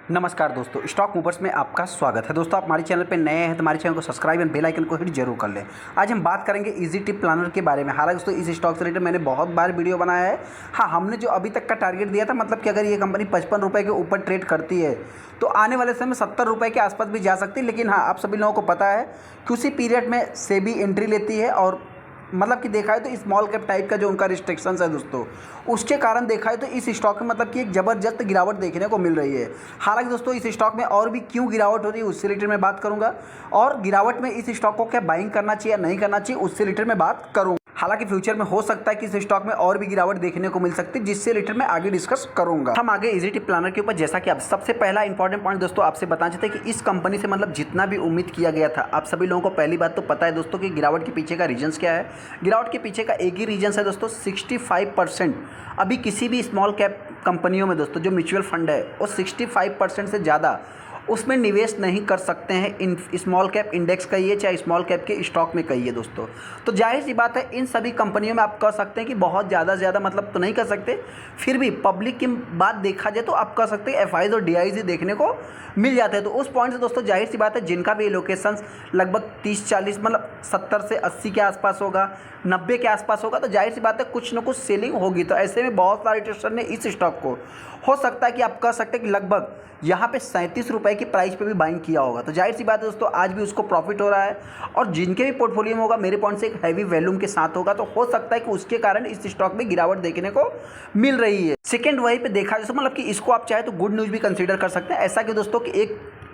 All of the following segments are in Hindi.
नमस्कार दोस्तों, स्टॉक मूवर्स में आपका स्वागत है। दोस्तों, आप हमारे चैनल पे नए हैं तो हमारे चैनल को सब्सक्राइब एंड बेल आइकन को हिट जरूर कर लें। आज हम बात करेंगे इजी टिप प्लानर के बारे में। हालांकि दोस्तों, इस स्टॉक से रिलेटेड मैंने बहुत बार वीडियो बनाया है। हाँ, हमने जो अभी तक का टारगेट दिया था, मतलब कि अगर ये कंपनी 55 रुपये के ऊपर ट्रेड करती है तो आने वाले समय 70 रुपये के आसपास भी जा सकती है। लेकिन हाँ, आप सभी लोगों को पता है कि उसी पीरियड में सेबी एंट्री लेती है और मतलब कि देखा है तो स्मॉल कैप टाइप का जो उनका रिस्ट्रिक्शंस है दोस्तों, उसके कारण देखा है तो इस स्टॉक में मतलब कि एक ज़बरदस्त गिरावट देखने को मिल रही है। हालांकि दोस्तों, इस स्टॉक में और भी क्यों गिरावट हो रही है उससे रिलेटेड मैं बात करूंगा, और गिरावट में इस स्टॉक को क्या बाइंग करना चाहिए या नहीं करना चाहिए उससे रिलेटेड मैं बात करूँगा। हालांकि फ्यूचर में हो सकता है कि इस स्टॉक में और भी गिरावट देखने को मिल सकती है, जिससे रिलेटेड मैं आगे डिस्कस करूंगा। हम आगे इजी टिप प्लानर के ऊपर, जैसा कि आप सबसे पहला इंपॉर्टेंट पॉइंट दोस्तों आपसे बताना चाहते हैं कि इस कंपनी से मतलब जितना भी उम्मीद किया गया था, आप सभी लोगों को पहली बात तो पता है दोस्तों कि गिरावट के पीछे का रीजंस क्या है। गिरावट के पीछे का एक ही रीजन है दोस्तों, 65% अभी किसी भी स्मॉल कैप कंपनियों में दोस्तों जो म्यूचुअल फंड है वो 65% से ज़्यादा उसमें निवेश नहीं कर सकते हैं। इन स्मॉल कैप इंडेक्स कहिए चाहे स्मॉल कैप के स्टॉक में कहिए दोस्तों, तो जाहिर सी बात है इन सभी कंपनियों में आप कह सकते हैं कि बहुत ज़्यादा मतलब तो नहीं कर सकते, फिर भी पब्लिक की बात देखा जाए तो आप कह सकते हैं एफआईज और डीआईजी देखने को मिल जाते हैं। तो उस पॉइंट से दोस्तों जाहिर सी बात है जिनका भी एलोकेशंस लगभग 30-40 मतलब 70 से 80 के आसपास होगा, 90 के आसपास होगा, तो जाहिर सी बात है कुछ ना कुछ सेलिंग होगी। तो ऐसे में बहुत सारे ट्रेडर्स ने इस स्टॉक को हो सकता है कि आप कह सकते हैं कि लगभग यहाँ पे 37 रुपये की प्राइस पे भी बाइंग किया होगा। तो जाहिर सी बात है दोस्तों आज भी उसको प्रॉफिट हो रहा है, और जिनके भी पोर्टफोलियो में होगा मेरे पॉइंट से एक हैवी वैल्यूम के साथ होगा, तो हो सकता है कि उसके कारण इस स्टॉक में गिरावट देखने को मिल रही है। सेकेंड वही पे देखा जैसे मतलब कि इसको आप चाहे तो गुड न्यूज़ भी कंसीडर कर सकते हैं। ऐसा कि दोस्तों कि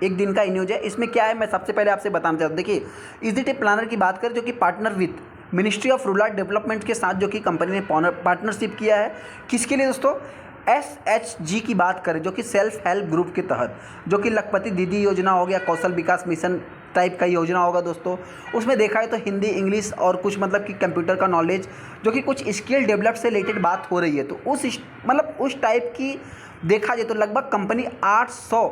एक दिन का न्यूज़ है। इसमें क्या है मैं सबसे पहले आपसे बताना चाहता हूँ। देखिए, इजी टिप प्लानर की बात करें जो कि partner with ministry of rural development के साथ जो कि कंपनी ने पार्टनरशिप किया है। किसके लिए दोस्तों? SHG की बात करें जो कि सेल्फ हेल्प ग्रुप के तहत, जो कि लखपति दीदी योजना हो गया, कौशल विकास मिशन टाइप का योजना होगा दोस्तों। उसमें देखा है तो हिंदी, इंग्लिश और कुछ मतलब कि कंप्यूटर का नॉलेज जो कि कुछ स्किल डेवलप से रिलेटेड बात हो रही है। तो उस टाइप की देखा जाए तो लगभग कंपनी 800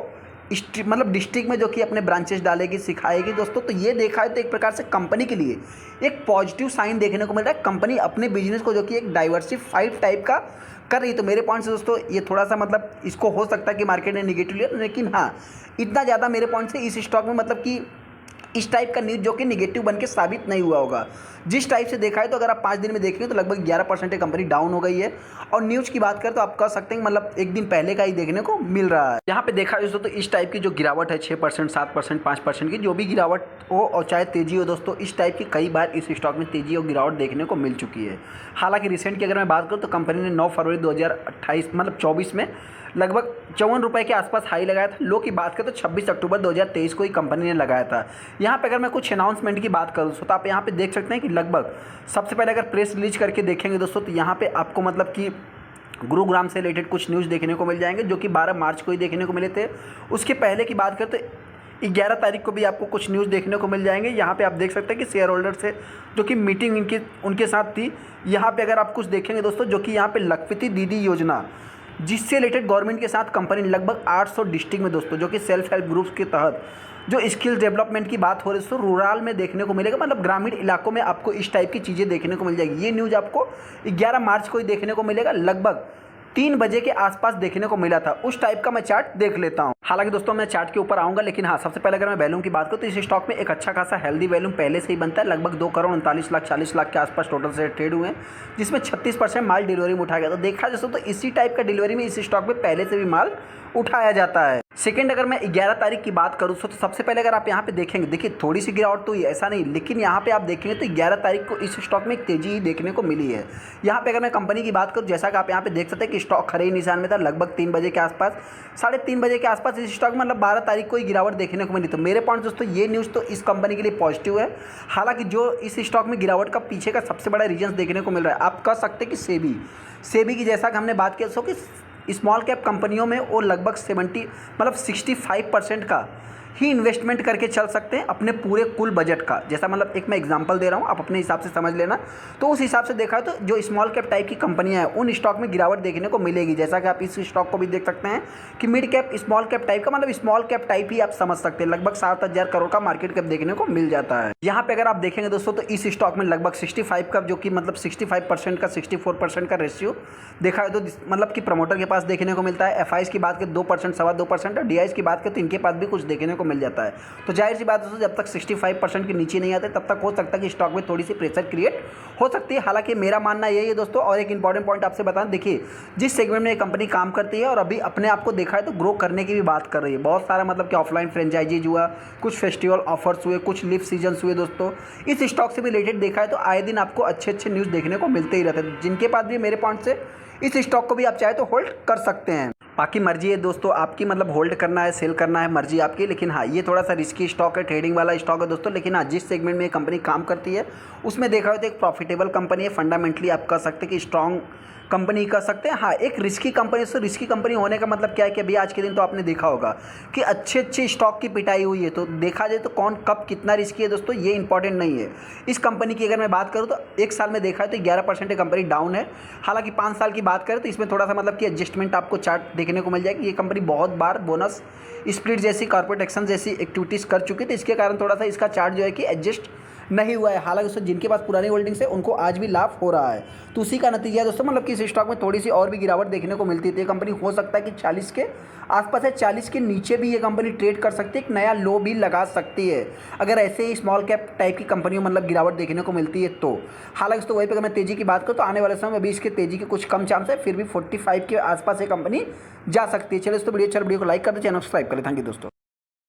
मतलब डिस्ट्रिक्ट में जो कि अपने ब्रांचेस डालेगी, सिखाएगी दोस्तों। तो ये देखा है तो एक प्रकार से कंपनी के लिए एक पॉजिटिव साइन देखने को मिल रहा है। कंपनी अपने बिजनेस को जो कि एक डाइवर्सिफाइड टाइप का कर रही है। तो मेरे पॉइंट से दोस्तों ये थोड़ा सा मतलब इसको हो सकता है कि मार्केट ने निगेटिव लिया, लेकिन हाँ इतना ज़्यादा मेरे पॉइंट से इस स्टॉक में मतलब कि इस टाइप का न्यूज़ जो कि निगेटिव बन के साबित नहीं हुआ होगा। जिस टाइप से देखा है तो अगर आप 5 दिन में देखेंगे तो लगभग 11% कंपनी डाउन हो गई है। और न्यूज़ की बात करें तो आप कह सकते हैं मतलब एक दिन पहले का ही देखने को मिल रहा है। यहाँ पे देखा जाए तो इस टाइप की जो गिरावट है 6%, 7%, 5% की जो भी गिरावट हो और चाहे तेजी हो दोस्तों, इस टाइप की कई बार इस स्टॉक में तेजी और गिरावट देखने को मिल चुकी है। हालांकि रिसेंट की अगर मैं बात करूँ तो कंपनी ने 9 फरवरी 2028 मतलब 24 में लगभग 54 रुपये के आसपास हाई लगाया था। लो की बात करें तो 26 अक्टूबर 2023 को ही कंपनी ने लगाया था। यहाँ पे अगर मैं कुछ अनाउंसमेंट की बात करूँ तो आप यहाँ पे देख सकते हैं कि लगभग सबसे पहले अगर प्रेस रिलीज करके देखेंगे दोस्तों तो यहाँ पे आपको मतलब कि गुरुग्राम से रिलेटेड कुछ न्यूज़ देखने को मिल जाएंगे जो कि 12 मार्च को ही देखने को मिले थे। उसके पहले की बात करें तो 11 तारीख को भी आपको कुछ न्यूज़ देखने को मिल जाएंगे। यहाँ पे आप देख सकते हैं कि शेयर होल्डर से जो कि मीटिंग उनके साथ थी। यहाँ पे अगर आप कुछ देखेंगे दोस्तों जो कि यहाँ पे लखपति दीदी योजना जिससे रिलेटेड गवर्नमेंट के साथ कंपनी लगभग 800 डिस्ट्रिक्ट में दोस्तों जो कि सेल्फ हेल्प ग्रुप्स के तहत जो स्किल डेवलपमेंट की बात हो रही है तो रूरल में देखने को मिलेगा, मतलब ग्रामीण इलाकों में आपको इस टाइप की चीज़ें देखने को मिल जाएगी। ये न्यूज़ आपको 11 मार्च को ही देखने को मिलेगा, लगभग 3 बजे के आसपास देखने को मिला था। उस टाइप का मैं चार्ट देख लेता हूँ। हालांकि दोस्तों मैं चार्ट के ऊपर आऊँगा, लेकिन हाँ सबसे पहले अगर मैं वैल्यूम की बात करूँ तो इस स्टॉक में एक अच्छा खासा हेल्दी वैल्यूम पहले से ही बनता है। लगभग 2 करोड़ 39 लाख 40 लाख के आसपास टोटल से ट्रेड हुए हैं, जिसमें 36% माल डिलीवरी में उठाया गया। तो देखा जैसे तो इसी टाइप का डिलीवरी में इस स्टॉक में पहले से भी माल उठाया जाता है। सेकेंड अगर मैं 11 तारीख की बात करूँ तो सबसे पहले अगर आप यहाँ पे देखेंगे, देखिए थोड़ी सी गिरावट तो ऐसा नहीं, लेकिन यहाँ पे आप देखेंगे तो 11 तारीख को इस स्टॉक में एक तेजी ही देखने को मिली है। यहाँ पे अगर मैं कंपनी की बात करूँ, जैसा कि आप यहाँ पे देख सकते हैं कि स्टॉक खड़े ही निशान में था लगभग 3 बजे के आसपास, 3:30 बजे के आसपास इस स्टॉक में मतलब 12 तारीख को ही गिरावट देखने को मिली। तो मेरे पॉइंट दोस्तों ये न्यूज़ तो इस कंपनी के लिए पॉजिटिव है। हालांकि जो इस स्टॉक में गिरावट का पीछे का सबसे बड़ा रीजन देखने को मिल रहा है, आप कह सकते हैं कि सेबी की जैसा कि हमने बात किया सो कि स्मॉल कैप कंपनियों में वो लगभग 65% का ही इन्वेस्टमेंट करके चल सकते हैं अपने पूरे कुल बजट का। जैसा मतलब एक मैं एग्जांपल दे रहा हूँ, आप अपने हिसाब से समझ लेना। तो उस हिसाब से देखा है तो जो स्मॉल कैप टाइप की कंपनियां हैं उन स्टॉक में गिरावट देखने को मिलेगी। जैसा कि आप इस स्टॉक को भी देख सकते हैं कि mid cap small cap type का, मतलब स्मॉल कैप टाइप ही आप समझ सकते हैं, लगभग 7,000 करोड़ का मार्केट कैप देखने को मिल जाता है। यहाँ पे अगर आप देखेंगे दोस्तों तो इस स्टॉक में लगभग 65 का, जो कि मतलब 65% का 64% का रेशियो देखा है तो मतलब कि प्रमोटर के पास देखने को मिलता है। एफआईज की बात करें 2% 2.25% और डीआईज की बात करें तो इनके पास भी कुछ देखने को मिल जाता है। तो जाहिर सी बात दोस्तों, जब तक 65% के नीचे नहीं आते तब तक हो सकता है कि स्टॉक में थोड़ी सी प्रेशर क्रिएट हो सकती है। हालांकि मेरा मानना यही है दोस्तों। और एक इंपॉर्टेंट पॉइंट आपसे बताएं, देखिए जिस सेगमेंट में ये कंपनी काम करती है और अभी अपने आप को देखा है तो ग्रो करने की भी बात कर रही है। बहुत सारा मतलब कि ऑफलाइन फ्रेंचाइजीज हुआ, कुछ फेस्टिवल ऑफर्स हुए, कुछ लिव सीजन्स हुए दोस्तों। इस स्टॉक से भी रिलेटेड देखा है तो आए दिन आपको अच्छे अच्छे न्यूज़ देखने को मिलते ही रहते हैं। जिनके पास भी मेरे पॉइंट से इस स्टॉक को भी आप चाहे तो होल्ड कर सकते हैं। बाकी मर्जी है दोस्तों आपकी, मतलब होल्ड करना है सेल करना है मर्जी आपकी। लेकिन हाँ, ये थोड़ा सा रिस्की स्टॉक है, ट्रेडिंग वाला स्टॉक है दोस्तों। लेकिन हाँ, जिस सेगमेंट में ये कंपनी काम करती है उसमें देखा हो तो एक प्रॉफिटेबल कंपनी है। फंडामेंटली आप कह सकते हैं कि स्ट्रॉन्ग कंपनी कह सकते हैं। हाँ, एक रिस्की कंपनी से, रिस्की कंपनी होने का मतलब क्या है कि अभी आज के दिन तो आपने देखा होगा कि अच्छे अच्छे स्टॉक की पिटाई हुई है। तो देखा जाए तो कौन कब कितना रिस्की है दोस्तों, ये इंपॉर्टेंट नहीं है। इस कंपनी की अगर मैं बात करूँ तो एक साल में देखा है तो 11% ये कंपनी डाउन है। हालांकि 5 साल की बात करें तो इसमें थोड़ा सा मतलब कि एडजस्टमेंट आपको चार्ट देखने को मिल जाएगी। ये कंपनी बहुत बार बोनस स्प्लिट जैसी कॉर्पोरेट एक्शन जैसी एक्टिविटीज़ कर चुकी थी, इसके कारण थोड़ा सा इसका चार्ट जो है कि एडजस्ट नहीं हुआ है। हालांकि उससे जिनके पास पुरानी होल्डिंग्स है उनको आज भी लाभ हो रहा है। तो उसी का नतीजा है दोस्तों, मतलब कि इस स्टॉक में थोड़ी सी और भी गिरावट देखने को मिलती है। तो ये कंपनी हो सकता है कि 40 के आसपास है, 40 के नीचे भी ये कंपनी ट्रेड कर सकती है, एक नया लो भी लगा सकती है अगर ऐसे ही स्मॉल कैप टाइप की कंपनियों मतलब गिरावट देखने को मिलती है तो। हालांकि दोस्तों वहीं पर अगर मैं तेज़ी की बात करूँ तो आने वाले समय में अभी इसके तेज़ी के कुछ कम चांस है, फिर भी 45 के आसपास ये कंपनी जा सकती है। चलिए दोस्तों, वीडियो को लाइक कर दे, चैनल सब्सक्राइब करें। थैंक यू दोस्तों।